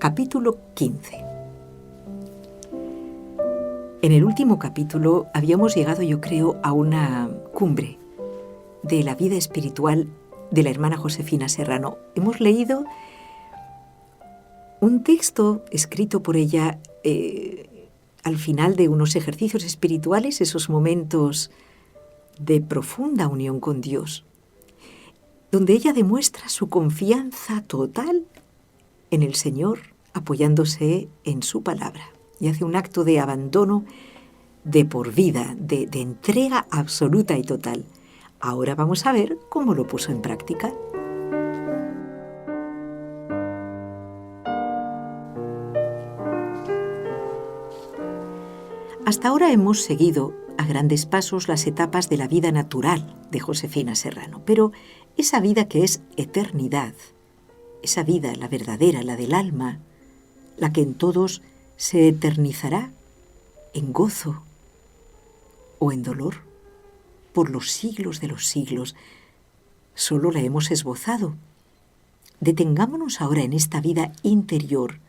Capítulo 15. En el último capítulo habíamos llegado, yo creo, a una cumbre de la vida espiritual de la hermana Josefina Serrano. Hemos leído un texto escrito por ella al final de unos ejercicios espirituales, esos momentos de profunda unión con Dios, donde ella demuestra su confianza total en el Señor, apoyándose en su palabra, y hace un acto de abandono de por vida, de entrega absoluta y total. Ahora vamos a ver cómo lo puso en práctica. Hasta ahora hemos seguido a grandes pasos las etapas de la vida natural de Josefina Serrano, pero esa vida que es eternidad, esa vida, la verdadera, la del alma, la que en todos se eternizará en gozo o en dolor por los siglos de los siglos, solo la hemos esbozado. Detengámonos ahora en esta vida interior,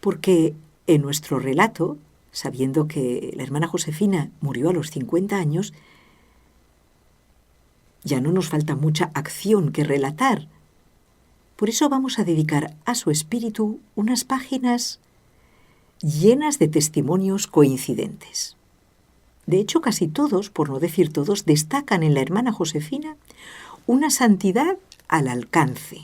porque en nuestro relato, sabiendo que la hermana Josefina murió a los 50 años, ya no nos falta mucha acción que relatar. Por eso vamos a dedicar a su espíritu unas páginas llenas de testimonios coincidentes. De hecho, casi todos, por no decir todos, destacan en la hermana Josefina una santidad al alcance.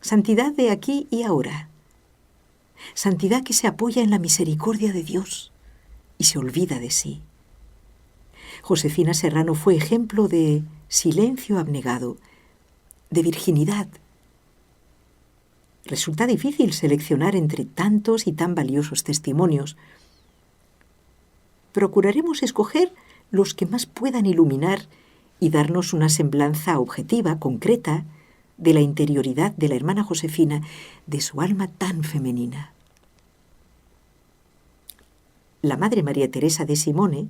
Santidad de aquí y ahora. Santidad que se apoya en la misericordia de Dios y se olvida de sí. Josefina Serrano fue ejemplo de silencio abnegado, de virginidad. Resulta difícil seleccionar entre tantos y tan valiosos testimonios. Procuraremos escoger los que más puedan iluminar y darnos una semblanza objetiva, concreta, de la interioridad de la hermana Josefina, de su alma tan femenina. La Madre María Teresa de Simone,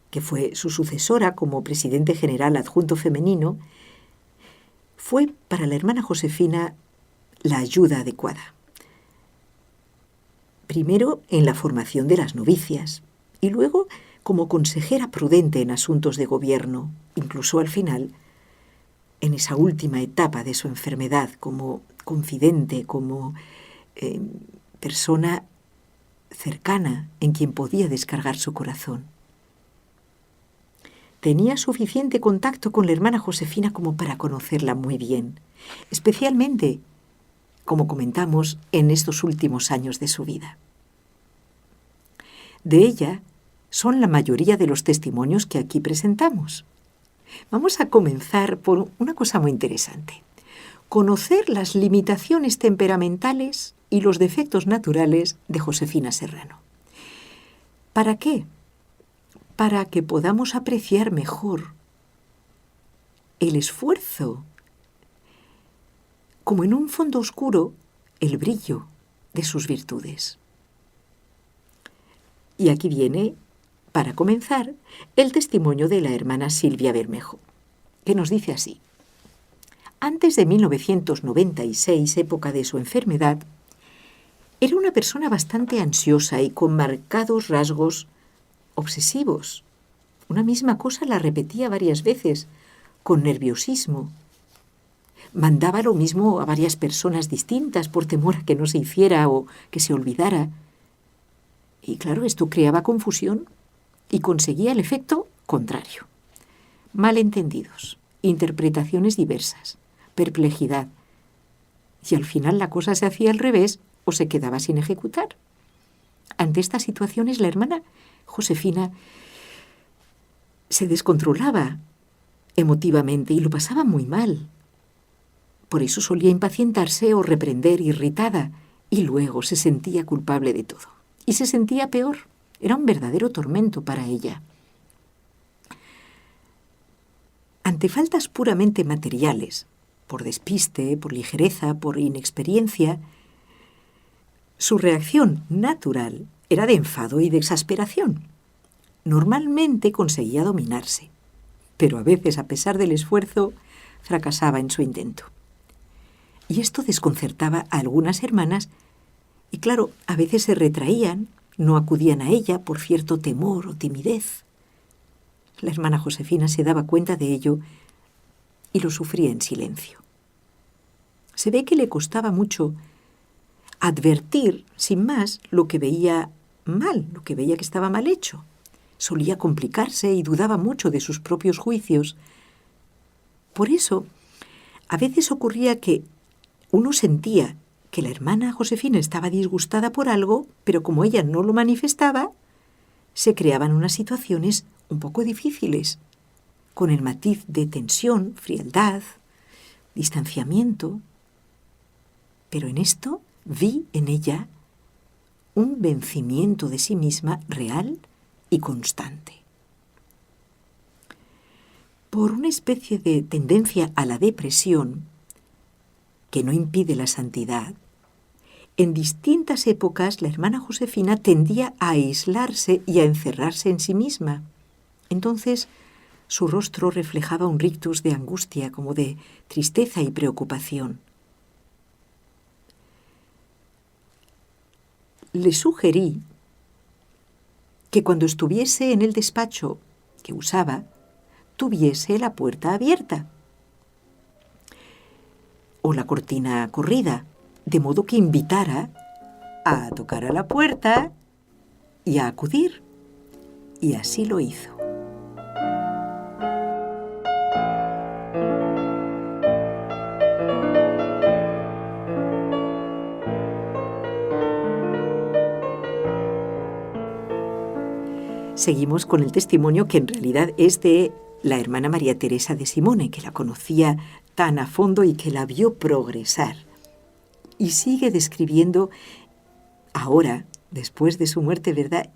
que fue su sucesora como presidente general adjunto femenino, fue para la hermana Josefina la ayuda adecuada. Primero en la formación de las novicias y luego como consejera prudente en asuntos de gobierno, incluso al final, en esa última etapa de su enfermedad, como confidente, como persona cercana en quien podía descargar su corazón. Tenía suficiente contacto con la hermana Josefina como para conocerla muy bien, especialmente, como comentamos, en estos últimos años de su vida. De ella son la mayoría de los testimonios que aquí presentamos. Vamos a comenzar por una cosa muy interesante: conocer las limitaciones temperamentales y los defectos naturales de Josefina Serrano. ¿Para qué? Para que podamos apreciar mejor el esfuerzo, como en un fondo oscuro, el brillo de sus virtudes. Y aquí viene, para comenzar, el testimonio de la hermana Silvia Bermejo, que nos dice así: antes de 1996, época de su enfermedad, era una persona bastante ansiosa y con marcados rasgos obsesivos. Una misma cosa la repetía varias veces, con nerviosismo. Mandaba lo mismo a varias personas distintas por temor a que no se hiciera o que se olvidara. Y claro, esto creaba confusión y conseguía el efecto contrario. Malentendidos, interpretaciones diversas, perplejidad. Y al final la cosa se hacía al revés o se quedaba sin ejecutar. Ante estas situaciones, la hermana Josefina se descontrolaba emotivamente y lo pasaba muy mal. Por eso solía impacientarse o reprender irritada y luego se sentía culpable de todo. Y se sentía peor. Era un verdadero tormento para ella. Ante faltas puramente materiales, por despiste, por ligereza, por inexperiencia, su reacción natural era de enfado y de exasperación. Normalmente conseguía dominarse, pero a veces, a pesar del esfuerzo, fracasaba en su intento. Y esto desconcertaba a algunas hermanas y, claro, a veces se retraían, no acudían a ella por cierto temor o timidez. La hermana Josefina se daba cuenta de ello y lo sufría en silencio. Se ve que le costaba mucho advertir, sin más, lo que veía mal, lo que veía que estaba mal hecho. Solía complicarse y dudaba mucho de sus propios juicios. Por eso, a veces ocurría que uno sentía que la hermana Josefina estaba disgustada por algo, pero como ella no lo manifestaba, se creaban unas situaciones un poco difíciles, con el matiz de tensión, frialdad, distanciamiento. Pero en esto vi en ella un vencimiento de sí misma real y constante. Por una especie de tendencia a la depresión, que no impide la santidad, en distintas épocas la hermana Josefina tendía a aislarse y a encerrarse en sí misma. Entonces su rostro reflejaba un rictus de angustia, como de tristeza y preocupación. Le sugerí que cuando estuviese en el despacho que usaba, tuviese la puerta abierta o la cortina corrida, de modo que invitara a tocar a la puerta y a acudir. Y así lo hizo. Seguimos con el testimonio que en realidad es de la hermana María Teresa de Simone, que la conocía tan a fondo y que la vio progresar. Y sigue describiendo ahora, después de su muerte, ¿verdad?,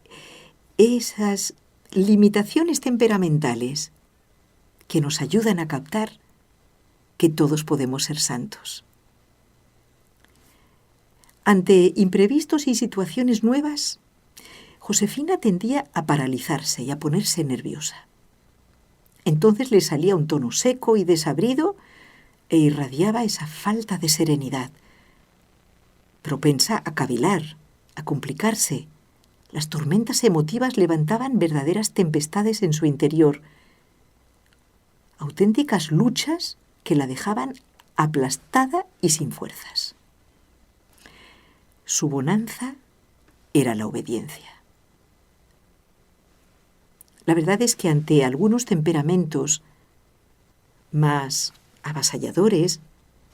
esas limitaciones temperamentales que nos ayudan a captar que todos podemos ser santos. Ante imprevistos y situaciones nuevas, Josefina tendía a paralizarse y a ponerse nerviosa. Entonces le salía un tono seco y desabrido e irradiaba esa falta de serenidad, propensa a cavilar, a complicarse. Las tormentas emotivas levantaban verdaderas tempestades en su interior, auténticas luchas que la dejaban aplastada y sin fuerzas. Su bonanza era la obediencia. La verdad es que ante algunos temperamentos más avasalladores,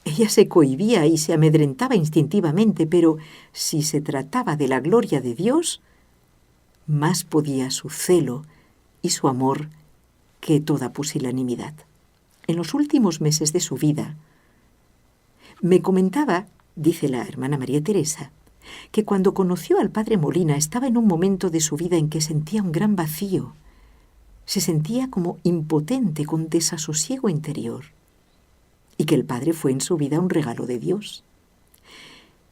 ella se cohibía y se amedrentaba instintivamente, pero si se trataba de la gloria de Dios, más podía su celo y su amor que toda pusilanimidad. En los últimos meses de su vida, me comentaba, dice la hermana María Teresa, que cuando conoció al padre Molina estaba en un momento de su vida en que sentía un gran vacío. Se sentía como impotente, con desasosiego interior, y que el padre fue en su vida un regalo de Dios,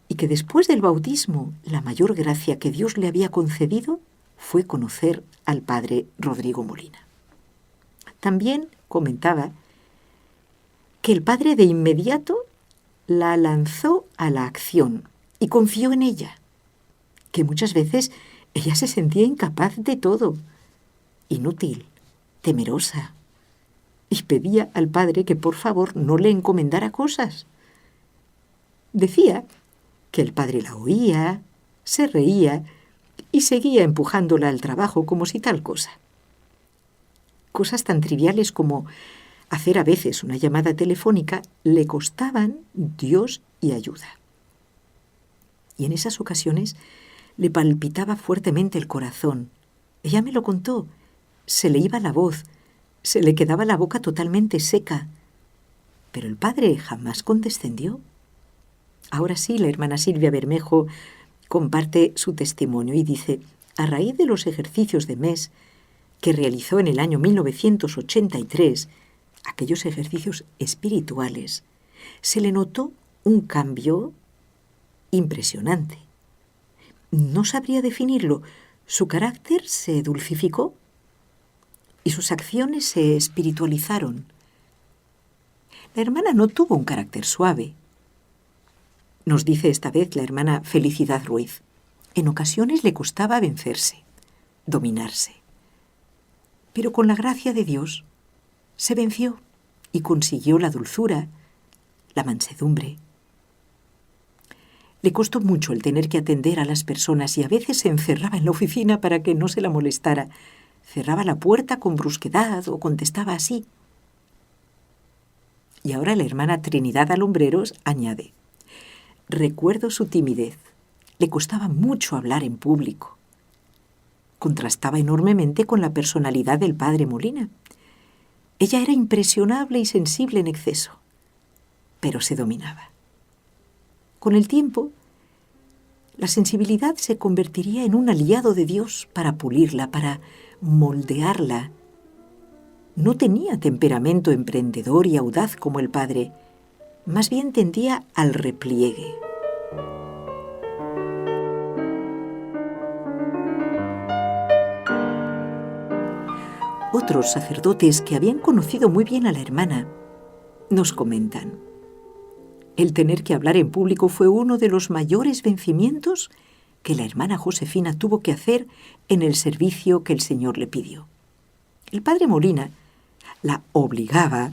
y que después del bautismo la mayor gracia que Dios le había concedido fue conocer al padre Rodrigo Molina. También comentaba que el padre de inmediato la lanzó a la acción y confió en ella, que muchas veces ella se sentía incapaz de todo, inútil, temerosa, y pedía al padre que por favor no le encomendara cosas. Decía que el padre la oía, se reía y seguía empujándola al trabajo como si tal cosa. Cosas tan triviales como hacer a veces una llamada telefónica le costaban Dios y ayuda. Y en esas ocasiones le palpitaba fuertemente el corazón. Ella me lo contó. Se le iba la voz, se le quedaba la boca totalmente seca. Pero el padre jamás condescendió. Ahora sí, la hermana Silvia Bermejo comparte su testimonio y dice: a raíz de los ejercicios de mes que realizó en el año 1983, aquellos ejercicios espirituales, se le notó un cambio impresionante. No sabría definirlo. Su carácter se dulcificó y sus acciones se espiritualizaron. La hermana no tuvo un carácter suave. Nos dice esta vez la hermana Felicidad Ruiz. En ocasiones le costaba vencerse, dominarse. Pero con la gracia de Dios se venció y consiguió la dulzura, la mansedumbre. Le costó mucho el tener que atender a las personas y a veces se encerraba en la oficina para que no se la molestara. Cerraba la puerta con brusquedad o contestaba así. Y ahora la hermana Trinidad Alumbreros añade: recuerdo su timidez. Le costaba mucho hablar en público. Contrastaba enormemente con la personalidad del padre Molina. Ella era impresionable y sensible en exceso, pero se dominaba. Con el tiempo, la sensibilidad se convertiría en un aliado de Dios para pulirla, para moldearla. No tenía temperamento emprendedor y audaz como el padre, más bien tendía al repliegue. Otros sacerdotes que habían conocido muy bien a la hermana nos comentan: el tener que hablar en público fue uno de los mayores vencimientos que la hermana Josefina tuvo que hacer en el servicio que el Señor le pidió. El padre Molina la obligaba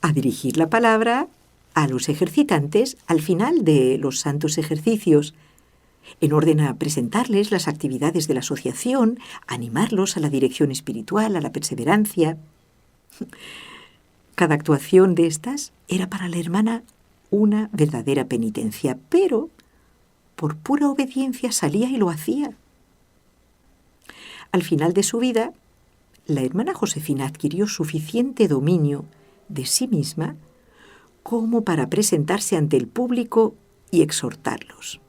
a dirigir la palabra a los ejercitantes al final de los santos ejercicios, en orden a presentarles las actividades de la asociación, animarlos a la dirección espiritual, a la perseverancia. Cada actuación de estas era para la hermana una verdadera penitencia, pero por pura obediencia salía y lo hacía. Al final de su vida, la hermana Josefina adquirió suficiente dominio de sí misma como para presentarse ante el público y exhortarlos.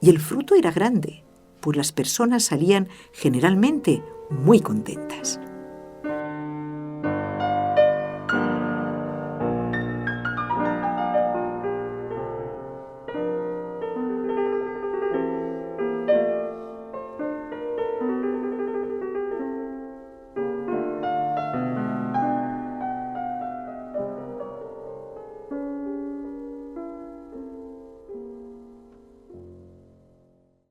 Y el fruto era grande, pues las personas salían generalmente muy contentas.